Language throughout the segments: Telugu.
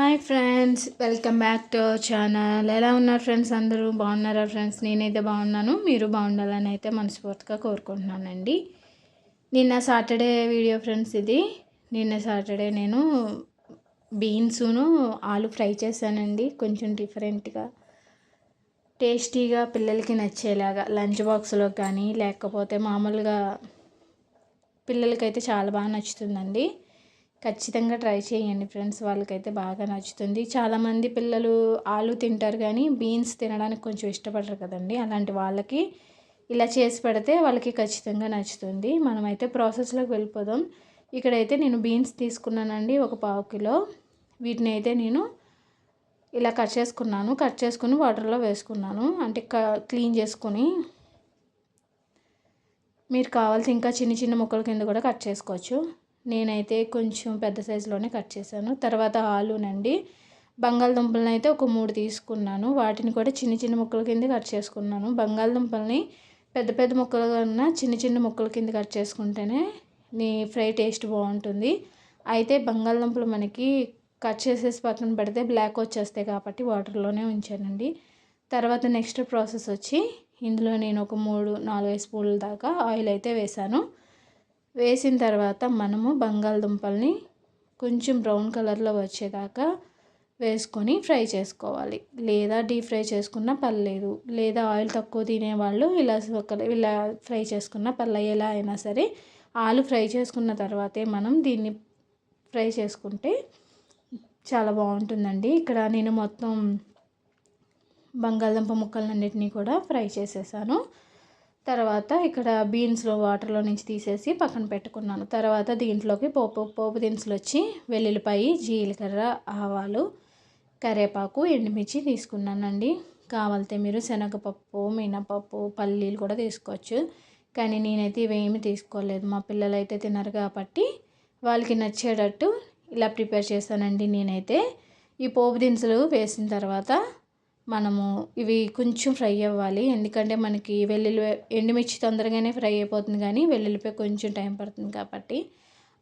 Hi friends, welcome back to our channel. ఎలా ఉన్నారు ఫ్రెండ్స్? అందరూ బాగున్నారా ఫ్రెండ్స్? నేనైతే బాగున్నాను. మీరు బాగుండాలని అయితే మనస్ఫూర్తిగా కోరుకుంటున్నానండి. నిన్న సాటర్డే వీడియో ఫ్రెండ్స్ ఇది. నిన్న సాటర్డే నేను బీన్సును ఆలు ఫ్రై చేశానండి. కొంచెం డిఫరెంట్గా టేస్టీగా పిల్లలకి నచ్చేలాగా లంచ్ బాక్స్లో కానీ లేకపోతే మామూలుగా పిల్లలకైతే చాలా బాగా నచ్చుతుందండి. ఖచ్చితంగా ట్రై చేయండి ఫ్రెండ్స్, వాళ్ళకైతే బాగా నచ్చుతుంది. చాలామంది పిల్లలు ఆలు తింటారు కానీ బీన్స్ తినడానికి కొంచెం ఇష్టపడరు కదండి. అలాంటి వాళ్ళకి ఇలా చేసి పెడితే వాళ్ళకి ఖచ్చితంగా నచ్చుతుంది. మనమైతే ప్రాసెస్లోకి వెళ్ళిపోదాం. ఇక్కడైతే నేను బీన్స్ తీసుకున్నానండి, ఒక 1/2 కిలో. వీటిని అయితే నేను ఇలా కట్ చేసుకుని వాటర్లో వేసుకున్నాను. అంటే క్లీన్ చేసుకొని, మీరు కావాల్సి ఇంకా చిన్న చిన్న ముక్కల కింద కూడా కట్ చేసుకోవచ్చు. నేనైతే కొంచెం పెద్ద సైజులోనే కట్ చేశాను. తర్వాత ఆలునండి, బంగాళదుంపలను అయితే ఒక 3 తీసుకున్నాను. వాటిని కూడా చిన్న చిన్న ముక్కల కింద కట్ చేసుకున్నాను. బంగాళదుంపల్ని పెద్ద పెద్ద ముక్కలు కన్నా చిన్న చిన్న ముక్కల కింద కట్ చేసుకుంటేనే నీ ఫ్రై టేస్ట్ బాగుంటుంది. అయితే బంగాళదుంపలు మనకి కట్ చేసేసి పక్కన పెడితే బ్లాక్ వచ్చేస్తాయి కాబట్టి వాటర్లోనే ఉంచానండి. తర్వాత నెక్స్ట్ ప్రాసెస్ వచ్చి, ఇందులో నేను ఒక 3-4 స్పూన్ల దాకా ఆయిల్ అయితే వేసాను. వేసిన తర్వాత మనము బంగాళదుంపల్ని కొంచెం బ్రౌన్ కలర్లో వచ్చేదాకా వేసుకొని ఫ్రై చేసుకోవాలి. లేదా డీప్ ఫ్రై చేసుకున్నా పర్లేదు, లేదా ఆయిల్ తక్కువ తినేవాళ్ళు ఇలా ఫ్రై చేసుకున్న పర్లేదు. ఎలా అయినా సరే ఆలు ఫ్రై చేసుకున్న తర్వాతే మనం దీన్ని ఫ్రై చేసుకుంటే చాలా బాగుంటుందండి. ఇక్కడ నేను మొత్తం బంగాళదుంప ముక్కలన్నిటినీ కూడా ఫ్రై చేసేసాను. తర్వాత ఇక్కడ బీన్స్లో వాటర్లో నుంచి తీసేసి పక్కన పెట్టుకున్నాను. తర్వాత దీంట్లోకి పోపు దినుసులు వచ్చి వెల్లుల్లిపాయ, జీలకర్ర, ఆవాలు, కరివేపాకు, ఎండుమిర్చి తీసుకున్నానండి. కావాలితే మీరు శనగపప్పు, మినపప్పు, పల్లీలు కూడా తీసుకోవచ్చు. కానీ నేనైతే ఇవేమీ తీసుకోలేదు. మా పిల్లలు అయితే తినరు కాబట్టి వాళ్ళకి నచ్చేటట్టు ఇలా ప్రిపేర్ చేశానండి. నేనైతే ఈ పోపు దినుసులు వేసిన తర్వాత మనము ఇవి కొంచెం ఫ్రై అవ్వాలి. ఎందుకంటే మనకి ఎండుమిర్చి తొందరగానే ఫ్రై అయిపోతుంది, కానీ వెల్లుల్లిపాయ కొంచెం టైం పడుతుంది కాబట్టి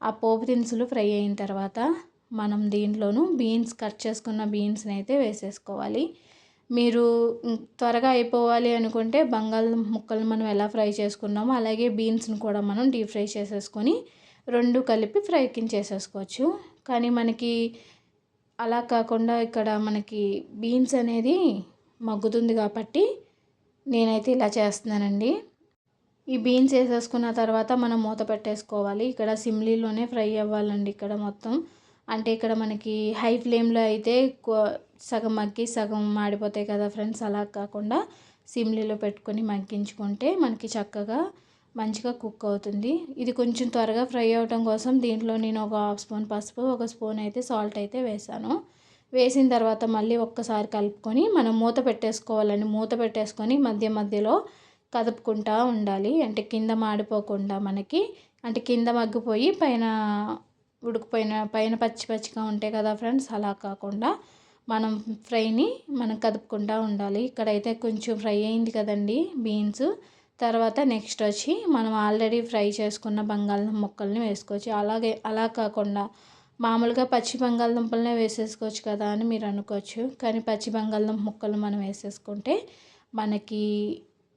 ఆ పోపు దినుసులు ఫ్రై అయిన తర్వాత మనం దీంట్లోనూ కట్ చేసుకున్న బీన్స్ని అయితే వేసేసుకోవాలి. మీరు త్వరగా అయిపోవాలి అనుకుంటే బంగాళదుంప ముక్కలు మనం ఎలా ఫ్రై చేసుకున్నామో అలాగే బీన్స్ని కూడా మనం డీప్ ఫ్రై చేసేసుకొని 2 కలిపి చేసేసుకోవచ్చు. కానీ మనకి అలా కాకుండా ఇక్కడ మనకి బీన్స్ అనేది మగ్గుతుంది కాబట్టి నేనైతే ఇలా చేస్తున్నానండి. ఈ బీన్స్ వేసేసుకున్న తర్వాత మనం మూత పెట్టేసుకోవాలి. ఇక్కడ సిమ్లీలోనే ఫ్రై అవ్వాలండి. ఇక్కడ మొత్తం అంటే ఇక్కడ మనకి హై ఫ్లేమ్లో అయితే సగం మగ్గి సగం మాడిపోతాయి కదా ఫ్రెండ్స్. అలా కాకుండా సిమ్లీలో పెట్టుకొని మగ్గించుకుంటే మనకి చక్కగా మంచిగా కుక్ అవుతుంది. ఇది కొంచెం త్వరగా ఫ్రై అవ్వటం కోసం దీంట్లో నేను ఒక 1/2 స్పూన్ పసుపు, 1 స్పూన్ అయితే సాల్ట్ అయితే వేసాను. వేసిన తర్వాత మళ్ళీ ఒక్కసారి కలుపుకొని మనం మూత పెట్టేసుకోవాలండి. మూత పెట్టేసుకొని మధ్య మధ్యలో కదుపుకుంటూ ఉండాలి. అంటే కింద మాడిపోకుండా మనకి, అంటే కింద మగ్గిపోయి పైన పైన పచ్చి పచ్చిగా ఉంటాయి కదా ఫ్రెండ్స్. అలా కాకుండా మనం కదుపుకుంటూ ఉండాలి. ఇక్కడైతే కొంచెం ఫ్రై అయింది కదండి బీన్స్. తర్వాత నెక్స్ట్ వచ్చి మనం ఆల్రెడీ ఫ్రై చేసుకున్న బంగాళదుంప ముక్కల్ని వేసుకోవచ్చు. అలా కాకుండా మామూలుగా పచ్చి బంగాళదుంపలనే వేసేసుకోవచ్చు కదా అని మీరు అనుకోవచ్చు. కానీ పచ్చి బంగాళదుంప ముక్కలు మనం వేసేసుకుంటే మనకి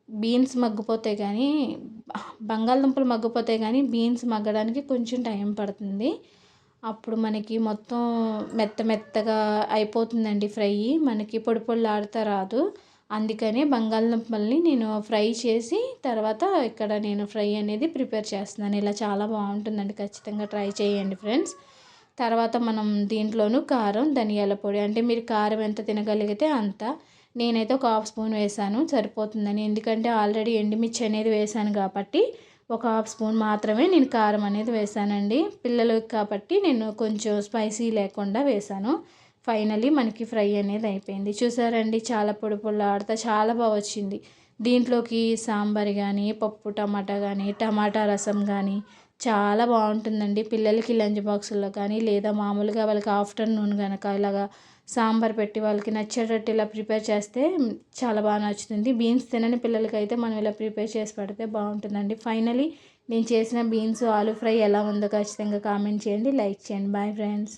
బీన్స్ మగ్గిపోతాయి, కానీ బంగాళదుంపలు మగ్గిపోతాయి కానీ బీన్స్ మగ్గడానికి కొంచెం టైం పడుతుంది. అప్పుడు మనకి మొత్తం మెత్తగా అయిపోతుందండి ఫ్రై. మనకి పొడి పొడిలాడుతూ రాదు. అందుకనే బంగాళదుంపల్ని నేను ఫ్రై చేసి తర్వాత ఇక్కడ నేను ఫ్రై అనేది ప్రిపేర్ చేస్తున్నాను. ఇలా చాలా బాగుంటుందండి. ఖచ్చితంగా ట్రై చేయండి ఫ్రెండ్స్. తర్వాత మనం దీంట్లోనూ కారం, ధనియాల పొడి, అంటే మీరు కారం ఎంత తినగలిగితే అంత. నేనైతే ఒక 1/2 స్పూన్ వేసాను, సరిపోతుందని. ఎందుకంటే ఆల్రెడీ ఎండుమిర్చి అనేది వేసాను కాబట్టి ఒక 1/2 స్పూన్ మాత్రమే నేను కారం అనేది వేసానండి. పిల్లలకి కాబట్టి నేను కొంచెం స్పైసీ లేకుండా వేసాను. ఫైనలీ మనకి ఫ్రై అనేది అయిపోయింది. చూసారండి, చాలా పొడి పొడిలాడుతా చాలా బాగా వచ్చింది. దీంట్లోకి సాంబార్ కానీ, పప్పు టమాటా కానీ, టమాటా రసం కానీ చాలా బాగుంటుందండి. పిల్లలకి లంచ్ బాక్సుల్లో కానీ, లేదా మామూలుగా వాళ్ళకి ఆఫ్టర్నూన్ కనుక ఇలాగా సాంబార్ పెట్టి వాళ్ళకి నచ్చేటట్టు ఇలా ప్రిపేర్ చేస్తే చాలా బాగా నచ్చుతుంది. బీన్స్ తినని పిల్లలకైతే మనం ఇలా ప్రిపేర్ చేసి పెడితే బాగుంటుందండి. ఫైనలీ నేను చేసిన బీన్స్ ఆలు ఫ్రై ఎలా ఉందో ఖచ్చితంగా కామెంట్ చేయండి, లైక్ చేయండి. Bye friends.